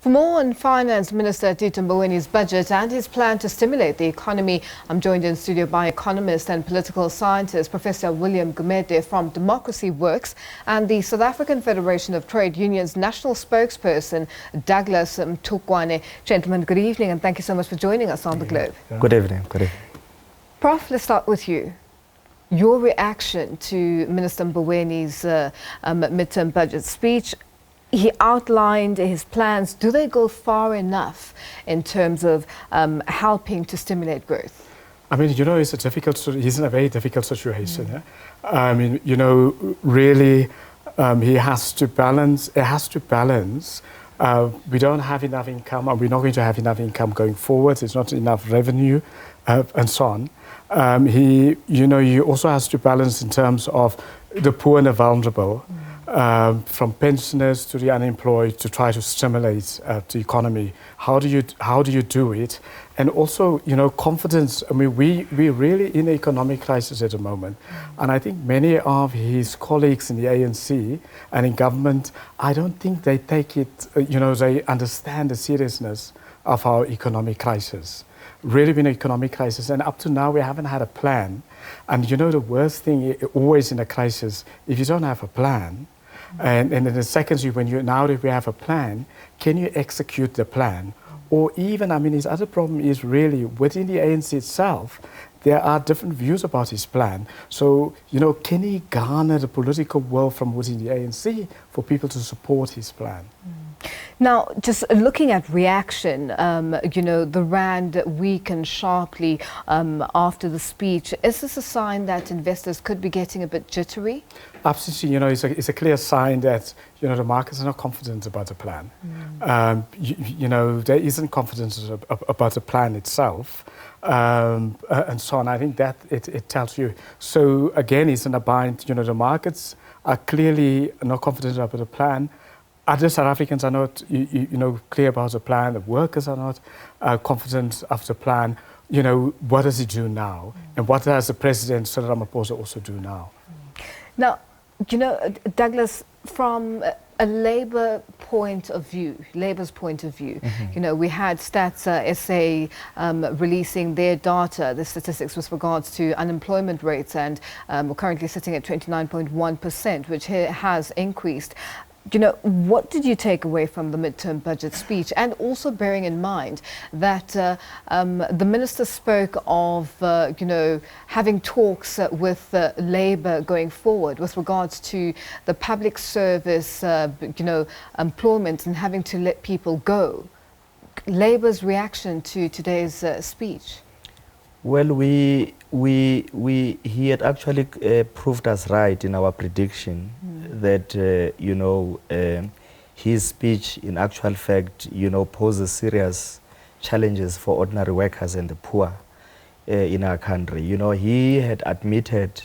For more on Finance Minister Tito Mboweni's budget and his plan to stimulate the economy, I'm joined in studio by economist and political scientist Professor William Gumede from Democracy Works and the South African Federation of Trade Unions National Spokesperson Douglas Mthukwane. Gentlemen, good evening and thank you so much for joining us on The Globe. Good evening. Good evening. Prof, let's start with you. Your reaction to Minister Mboweni's midterm budget speech. He outlined his plans. Do they go far enough in terms of helping to stimulate growth? I mean, you know, he's in a very difficult situation. Yeah? I mean, you know, really, he has to balance. It has to balance. We don't have enough income, and we're not going to have enough income going forward. There's not enough revenue, and so on. He also has to balance in terms of the poor and the vulnerable. From pensioners to the unemployed, to try to stimulate the economy. How do you do it? And also, you know, confidence. I mean, we're really in an economic crisis at the moment, and I think many of his colleagues in the ANC and in government, I don't think they take it. They understand the seriousness of our economic crisis. Really been an economic crisis, and up to now we haven't had a plan. And you know, the worst thing always in a crisis, if you don't have a plan. And in the second, now that we have a plan, can you execute the plan? Or even, I mean, his other problem is really within the ANC itself, there are different views about his plan. So, you know, can he garner the political will from within the ANC for people to support his plan? Now, just looking at reaction, the rand weakened sharply after the speech. Is this a sign that investors could be getting a bit jittery? Absolutely. You know, it's a clear sign that, you know, the markets are not confident about the plan. There isn't confidence about the plan itself, and so on. I think that it tells you. So again, it's in a bind. You know, the markets are clearly not confident about the plan. Other South Africans are not, clear about the plan. The workers are not confident of the plan. You know, what does he do now? And what does the President, Cyril Ramaphosa, also do now? Now, you know, Douglas, from a Labour's point of view, you know, we had Stats SA releasing their data, the statistics with regards to unemployment rates, and we're currently sitting at 29.1%, which has increased. You know, what did you take away from the midterm budget speech? And also bearing in mind that the minister spoke of, having talks with Labour going forward with regards to the public service, employment and having to let people go. Labour's reaction to today's speech? Well, he had actually proved us right in our prediction that, his speech in actual fact, poses serious challenges for ordinary workers and the poor in our country. You know, he had admitted,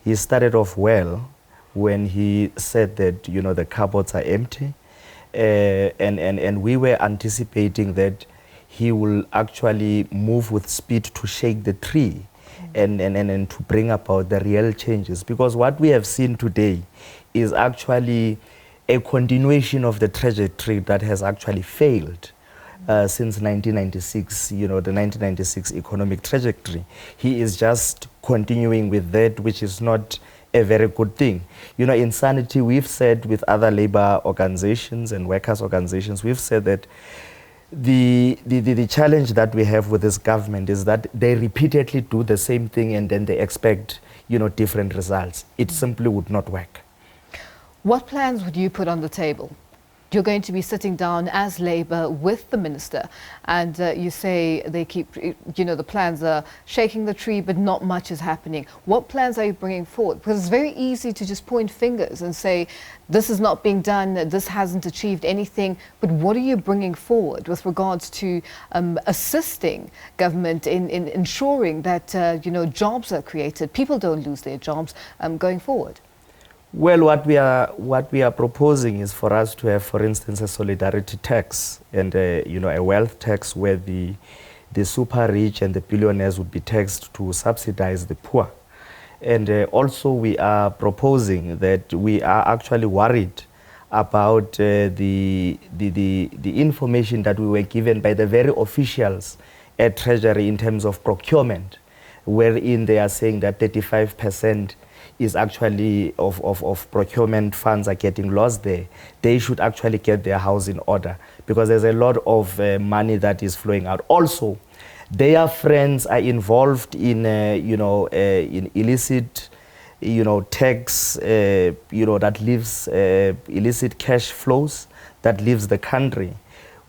he started off well when he said that, the cupboards are empty, and we were anticipating that he will actually move with speed to shake the tree and to bring about the real changes. Because what we have seen today is actually a continuation of the trajectory that has actually failed since 1996, the 1996 economic trajectory. He is just continuing with that, which is not a very good thing. You know, in Sanity, we've said with other labor organizations and workers' organizations, we've said that the challenge that we have with this government is that they repeatedly do the same thing and then they expect, different results. It simply would not work. What plans would you put on the table? You're going to be sitting down as Labour with the minister, and you say they keep, the plans are shaking the tree, but not much is happening. What plans are you bringing forward? Because it's very easy to just point fingers and say, this is not being done, this hasn't achieved anything. But what are you bringing forward with regards to assisting government in ensuring that, jobs are created, people don't lose their jobs going forward? Well, what we are proposing is for us to have, for instance, a solidarity tax and a wealth tax where the super rich and the billionaires would be taxed to subsidize the poor. And also we are proposing that we are actually worried about the information that we were given by the very officials at Treasury in terms of procurement, wherein they are saying that 35% is actually of procurement funds are getting lost there. They should actually get their house in order, because there's a lot of money that is flowing out. Also, their friends are involved in, in illicit, tax, that leaves illicit cash flows that leaves the country.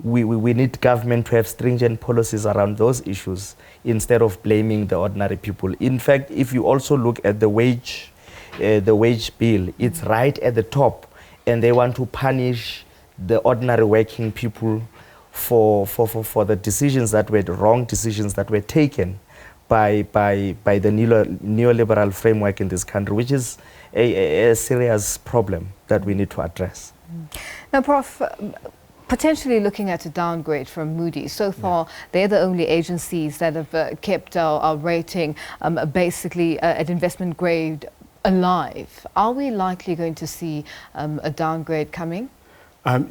We need government to have stringent policies around those issues instead of blaming the ordinary people. In fact, if you also look at the wage bill, it's right at the top, and they want to punish the ordinary working people for the decisions that were the wrong decisions that were taken by the neoliberal framework in this country, which is a serious problem that we need to address. Now, Prof, potentially looking at a downgrade from Moodys. So far, they're the only agencies that have kept our rating basically at investment grade alive. Are we likely going to see a downgrade coming? What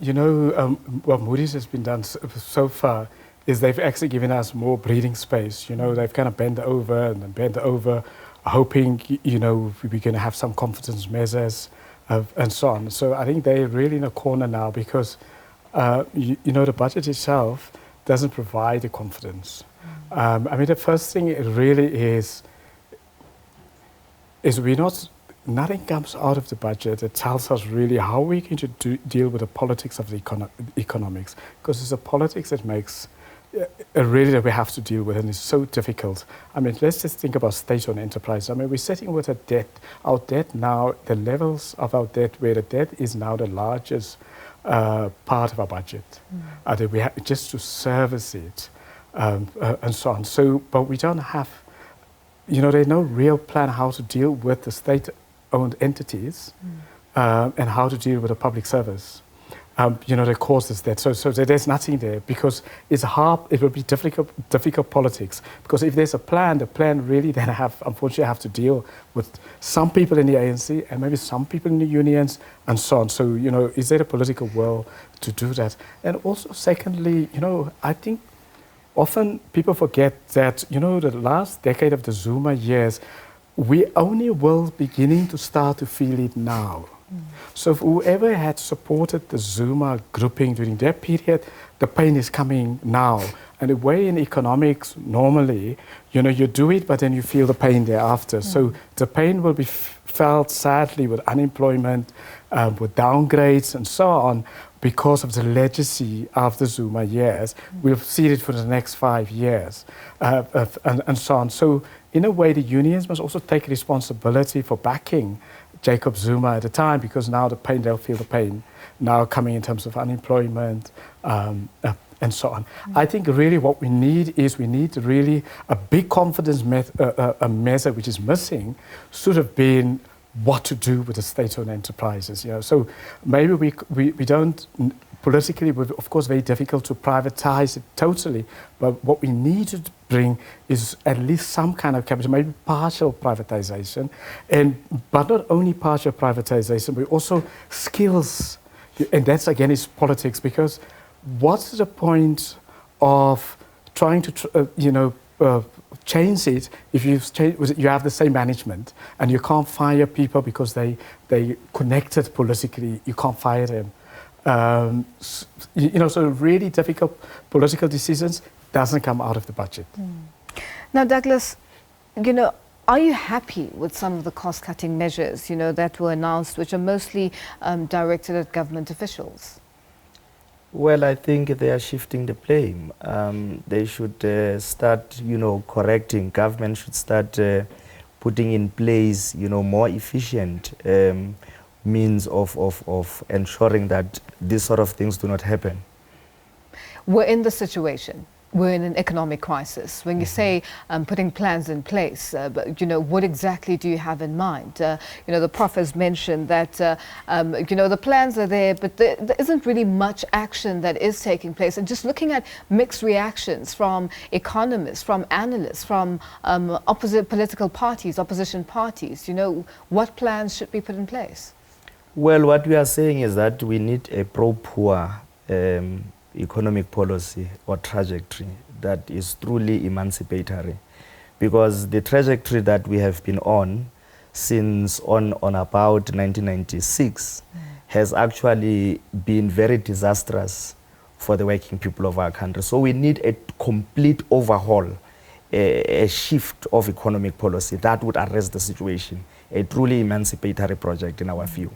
Moodys has been done so far is they've actually given us more breathing space. They've kind of bent over, hoping, we're going to have some confidence measures and so on. So I think they're really in a corner now because, the budget itself doesn't provide the confidence. The first thing it really is nothing comes out of the budget that tells us really how we're going to deal with the politics of the economics, because it's the politics that makes really that we have to deal with, and it's so difficult. Let's just think about state-owned enterprise. We're sitting with a debt. Our debt now, the levels of our debt, where the debt is now the largest part of our budget, that we have just to service it, and so on. So, but we don't have, there's no real plan how to deal with the state-owned entities and how to deal with the public service. That causes that. So there's nothing there, because it's hard. It will be difficult politics. Because if there's a plan, the plan really then unfortunately have to deal with some people in the ANC and maybe some people in the unions and so on. So is there a political will to do that? And also, secondly, I think often people forget that the last decade of the Zuma years, we only will beginning to start to feel it now. So whoever had supported the Zuma grouping during that period, the pain is coming now. And the way in economics, normally, you do it, but then you feel the pain thereafter. So the pain will be felt, sadly, with unemployment, with downgrades and so on, because of the legacy of the Zuma years. We'll see it for the next 5 years, and so on. So in a way, the unions must also take responsibility for backing Jacob Zuma at the time, because now they'll feel the pain now coming in terms of unemployment and so on. I think really what we need really a big confidence measure, which is missing, should have been what to do with the state-owned enterprises. So maybe we don't, politically, of course, very difficult to privatize it totally, but what we need to bring is at least some kind of capital, maybe partial privatization, but not only partial privatization, but also skills, and that's again is politics, because what's the point of trying to change it if you have the same management and you can't fire people because they connected politically, you can't fire them. So really difficult political decisions doesn't come out of the budget. Now, Douglas, are you happy with some of the cost-cutting measures, that were announced, which are mostly directed at government officials? Well, I think they are shifting the blame. They should start, correcting. Government should start putting in place, more efficient means of ensuring that these sort of things do not happen. We're in the situation. We're in an economic crisis. When you say putting plans in place, but, what exactly do you have in mind? The Prof has mentioned that, the plans are there, but there isn't really much action that is taking place. And just looking at mixed reactions from economists, from analysts, from opposite political parties, opposition parties, what plans should be put in place? Well, what we are saying is that we need a pro-poor economic policy or trajectory that is truly emancipatory, because the trajectory that we have been on since on about 1996 has actually been very disastrous for the working people of our country. So we need a complete overhaul, a shift of economic policy that would address the situation, a truly emancipatory project in our view.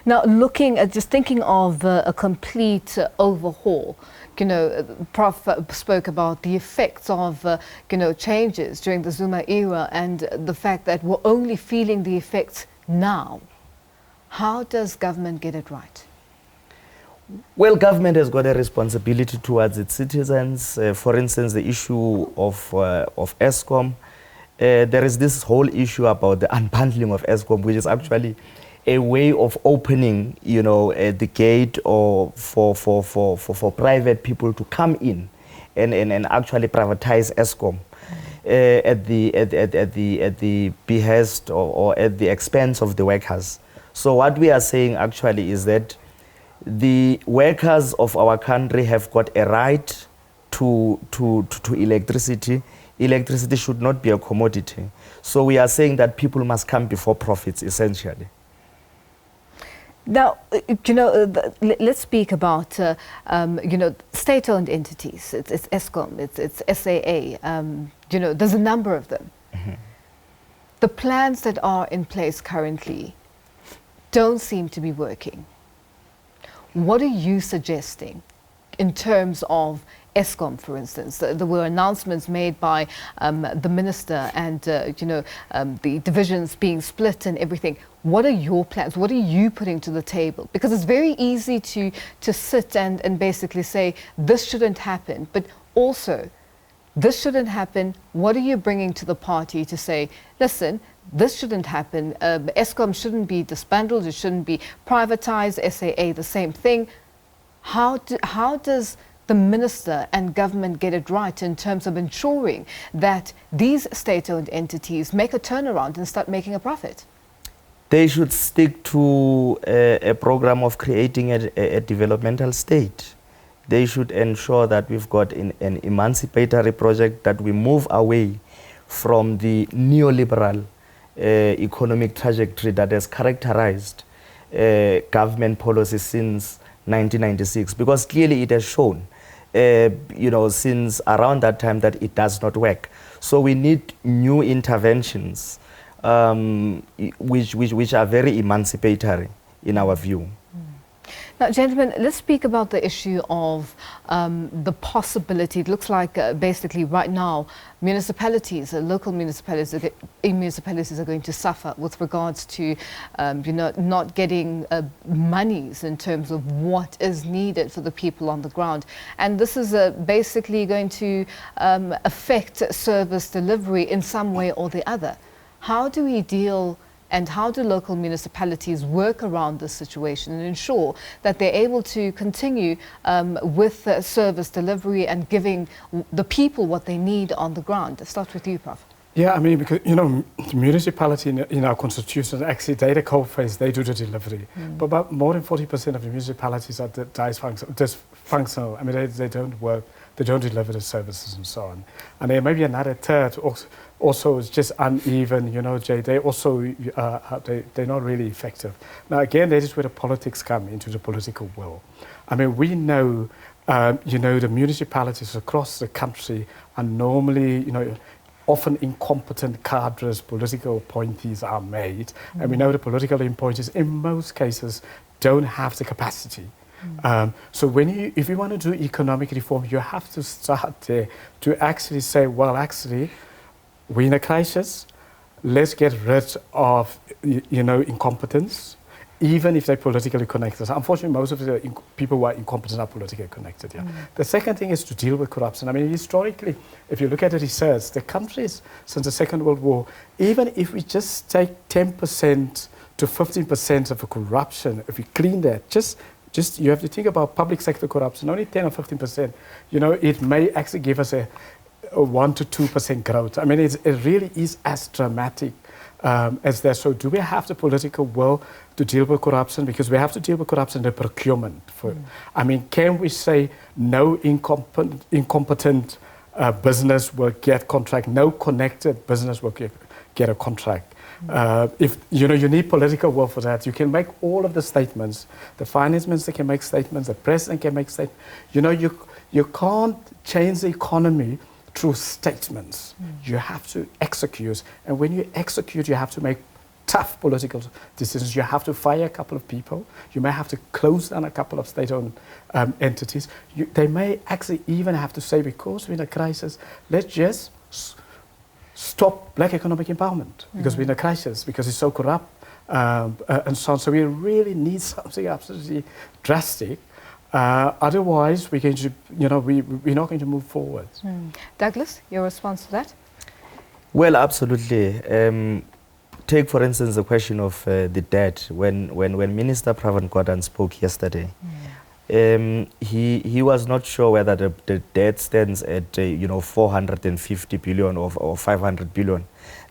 Now, looking at just thinking of a complete overhaul, Prof spoke about the effects of, changes during the Zuma era and the fact that we're only feeling the effects now. How does government get it right? Well, government has got a responsibility towards its citizens. For instance, the issue of Eskom. There is this whole issue about the unbundling of Eskom, which is actually a way of opening, the gate or for private people to come in and actually privatize Eskom at the behest or at the expense of the workers. So what we are saying actually is that the workers of our country have got a right to electricity. Electricity should not be a commodity. So we are saying that people must come before profits, essentially. Now, let's speak about, state-owned entities. It's Eskom, it's SAA. There's a number of them. Mm-hmm. The plans that are in place currently don't seem to be working. What are you suggesting in terms of Eskom, for instance? There were announcements made by the minister and, the divisions being split and everything. What are your plans? What are you putting to the table? Because it's very easy to sit and basically say, this shouldn't happen, but also, this shouldn't happen. What are you bringing to the party to say, listen, this shouldn't happen. Eskom shouldn't be disbanded. It shouldn't be privatized. SAA, the same thing. How does the minister and government get it right in terms of ensuring that these state-owned entities make a turnaround and start making a profit? They should stick to a program of creating a developmental state. They should ensure that we've got an emancipatory project, that we move away from the neoliberal economic trajectory that has characterized government policy since 1996, because clearly it has shown, since around that time that it does not work. So we need new interventions which are very emancipatory in our view. Now, gentlemen, let's speak about the issue of the possibility. It looks like basically right now, municipalities, local municipalities are going to suffer with regards to, not getting monies in terms of what is needed for the people on the ground. And this is basically going to affect service delivery in some way or the other. How do we deal and how do local municipalities work around this situation and ensure that they're able to continue with service delivery and giving the people what they need on the ground? Let's start with you, Prof. Yeah, I mean, because, the municipality in our constitution, actually, they the coalface, they do the delivery. But about more than 40% of the municipalities are dysfunctional. I mean, they don't work, they don't deliver the services and so on. And there may be another third also is just uneven, Jay. They also, they're not really effective. Now, again, that is where the politics come into the political will. I mean, we know, the municipalities across the country are normally, often incompetent cadres, political appointees are made. And we know the political appointees, in most cases, don't have the capacity. So if you want to do economic reform, you have to start there to actually say, well, actually, we're in a crisis. Let's get rid of, incompetence, even if they're politically connected. Unfortunately, most of the people who are incompetent are politically connected. Yeah. The second thing is to deal with corruption. I mean, historically, if you look at the research, the countries since the Second World War, even if we just take 10% to 15% of the corruption, if we clean that, just you have to think about public sector corruption, only 10 or 15%, it may actually give us a 1 to 2% growth. I mean, it really is as dramatic as there. So do we have the political will to deal with corruption? Because we have to deal with corruption in the procurement. I mean, can we say no incompetent business will get contract, no connected business will get a contract? If you need political will for that, you can make all of the statements. The finance minister can make statements. The president can make statements. You can't change the economy through statements. You have to execute, and when you execute, you have to make tough political decisions. You have to fire a couple of people. You may have to close down a couple of state-owned entities. They may actually even have to say, because we're in a crisis, let's just stop black economic empowerment, because we're in a crisis, because it's so corrupt, and so on. So we really need something absolutely drastic. Otherwise, we're going to, we're not going to move forward. Douglas, your response to that? Well, absolutely. Take, for instance, the question of the debt. When Minister Pravin Gordhan spoke yesterday, he was not sure whether the debt stands at 450 billion or 500 billion.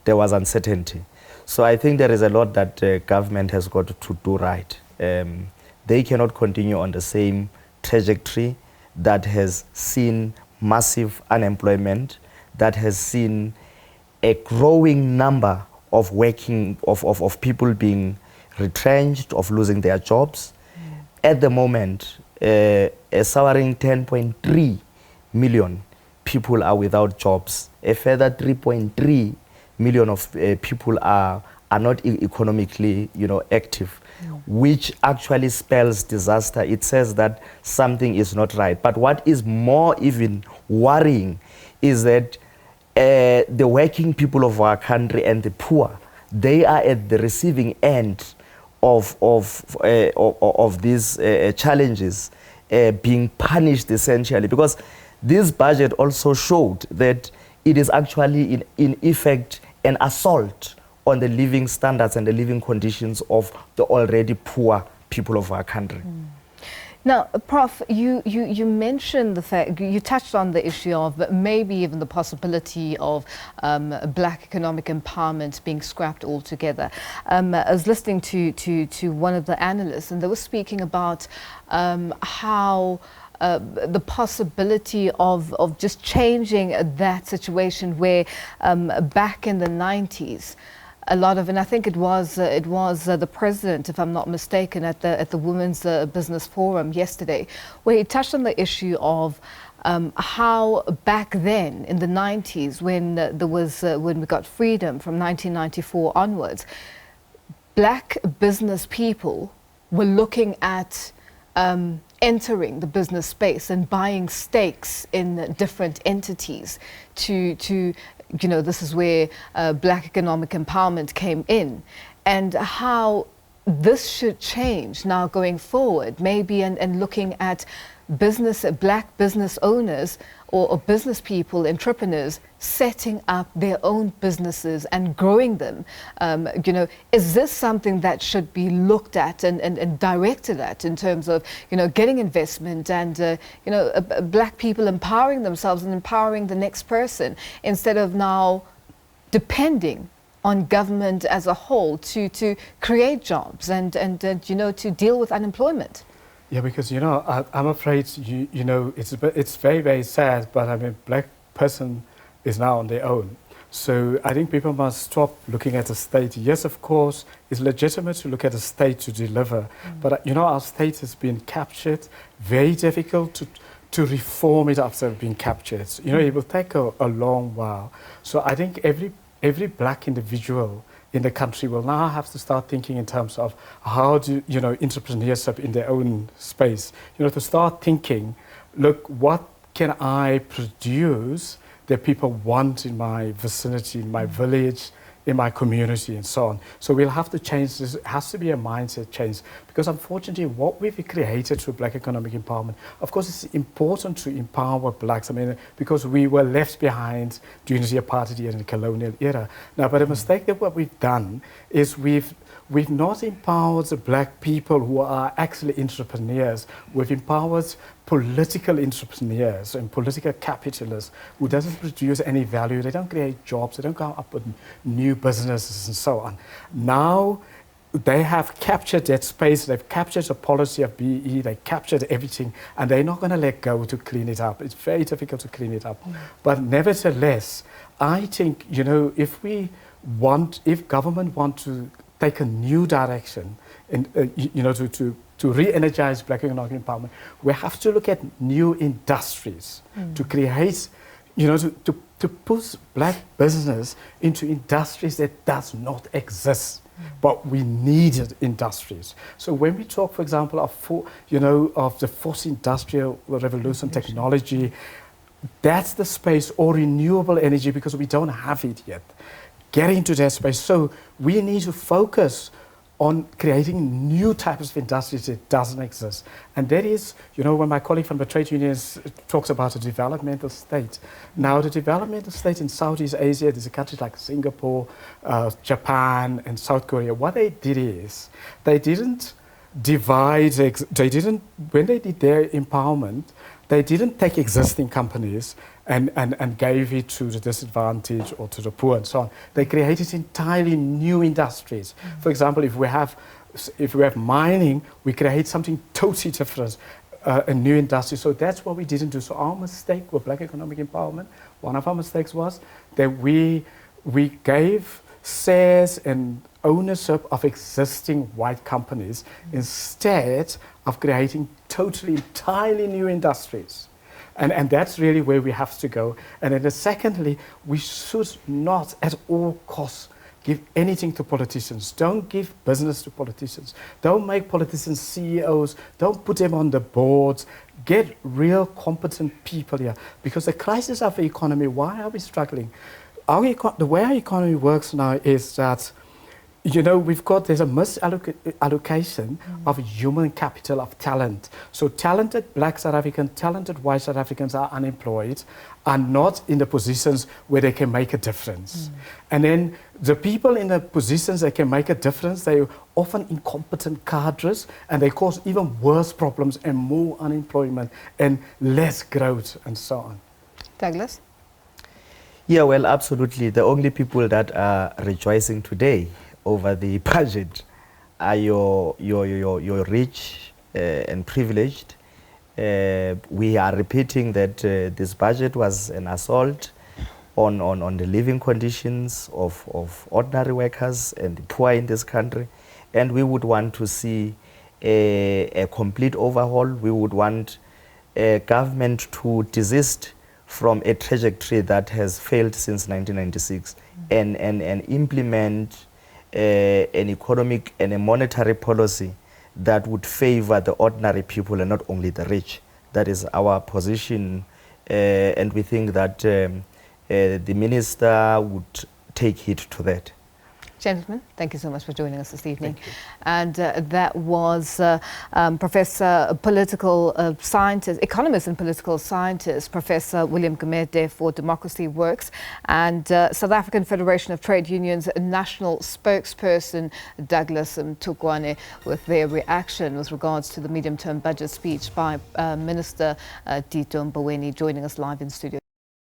There was uncertainty. So I think there is a lot that the government has got to do right. They cannot continue on the same trajectory that has seen massive unemployment, that has seen a growing number of of people being retrenched, of losing their jobs. At the moment, a soaring 10.3 million people are without jobs. A further 3.3 million of people are not economically, active, which actually spells disaster. It says that something is not right. But what is more even worrying is that the working people of our country and the poor, they are at the receiving end of these challenges, being punished essentially, because this budget also showed that it is actually in effect an assault on the living standards and the living conditions of the already poor people of our country. Now, Prof, you mentioned the fact, you touched on the issue of maybe even the possibility of black economic empowerment being scrapped altogether. I was listening to one of the analysts, and they were speaking about how the possibility of just changing that situation where back in the 90s, a lot of, and I think it was the president, if I'm not mistaken, at the Women's Business Forum yesterday, where he touched on the issue of how back then in the 90s, when when we got freedom from 1994 onwards, black business people were looking at entering the business space and buying stakes in different entities to this is where black economic empowerment came in, and how this should change now going forward, maybe, and looking at black business owners or business people, entrepreneurs, setting up their own businesses and growing them. Is this something that should be looked at and directed at in terms of, getting investment and, black people empowering themselves and empowering the next person, instead of now depending on government as a whole to create jobs and to deal with unemployment? Yeah, because I'm afraid it's very, very sad, but I mean, black person is now on their own. So I think people must stop looking at the state. Yes, of course, it's legitimate to look at the state to deliver, but our state has been captured. Very difficult to reform it after being captured. It will take a long while. So I think every black individual in the country will now have to start thinking in terms of how do entrepreneurship in their own space. To start thinking, look, what can I produce that people want in my vicinity, in my village, in my community, and so on. So we'll have to change this. It has to be a mindset change, because unfortunately what we've created through black economic empowerment, of course it's important to empower blacks, because we were left behind during the apartheid era and the colonial era. Now, but a mistake that what we've done is we've we've not empowered the black people who are actually entrepreneurs. We've empowered political entrepreneurs and political capitalists who doesn't produce any value. They don't create jobs. They don't come up with new businesses and so on. Now, they have captured that space, they've captured the policy of BE, they captured everything, and they're not going to let go to clean it up. It's very difficult to clean it up. But nevertheless, I think, you know, if government want to take a new direction, and you know, to re-energize black economic empowerment, we have to look at new industries to create, you know, to push black business into industries that does not exist. But we needed industries. So when we talk, for example, of the fourth industrial revolution technology, that's the space, or renewable energy, because we don't have it yet. Get into that space. So we need to focus on creating new types of industries that doesn't exist. And that is, you know, when my colleague from the trade unions talks about a developmental state. Now, the developmental state in Southeast Asia, there's a countries like Singapore, Japan, and South Korea. What they did is, they didn't divide, when they did their empowerment, they didn't take existing companies and gave it to the disadvantaged or to the poor and so on. They created entirely new industries. For example, if we have mining, we create something totally different, a new industry. So that's what we didn't do. So our mistake with black economic empowerment, one of our mistakes was that we gave shares and ownership of existing white companies instead of creating entirely new industries. And that's really where we have to go. And then secondly, we should not at all costs give anything to politicians. Don't give business to politicians. Don't make politicians CEOs. Don't put them on the boards. Get real competent people here. Because the crisis of the economy, why are we struggling? The way our economy works now is that, you know, there's a misallocation of human capital, of talent. So talented black South Africans, talented white South Africans are unemployed, are not in the positions where they can make a difference. And then the people in the positions that can make a difference, they're often incompetent cadres, and they cause even worse problems and more unemployment and less growth and so on. Douglas? Yeah, well, absolutely. The only people that are rejoicing today over the budget are your rich and privileged. We are repeating that this budget was an assault on the living conditions of ordinary workers and the poor in this country. And we would want to see a complete overhaul. We would want government to desist from a trajectory that has failed since 1996 and implement an economic and a monetary policy that would favor the ordinary people and not only the rich. That is our position, and we think that the minister would take heed to that. Gentlemen, thank you so much for joining us this evening. And that was Professor Political Scientist, Economist and Political Scientist, Professor William Gumede for Democracy Works, and South African Federation of Trade Unions National Spokesperson Douglas Mthukwane with their reaction with regards to the medium-term budget speech by Minister Tito Mboweni, joining us live in studio.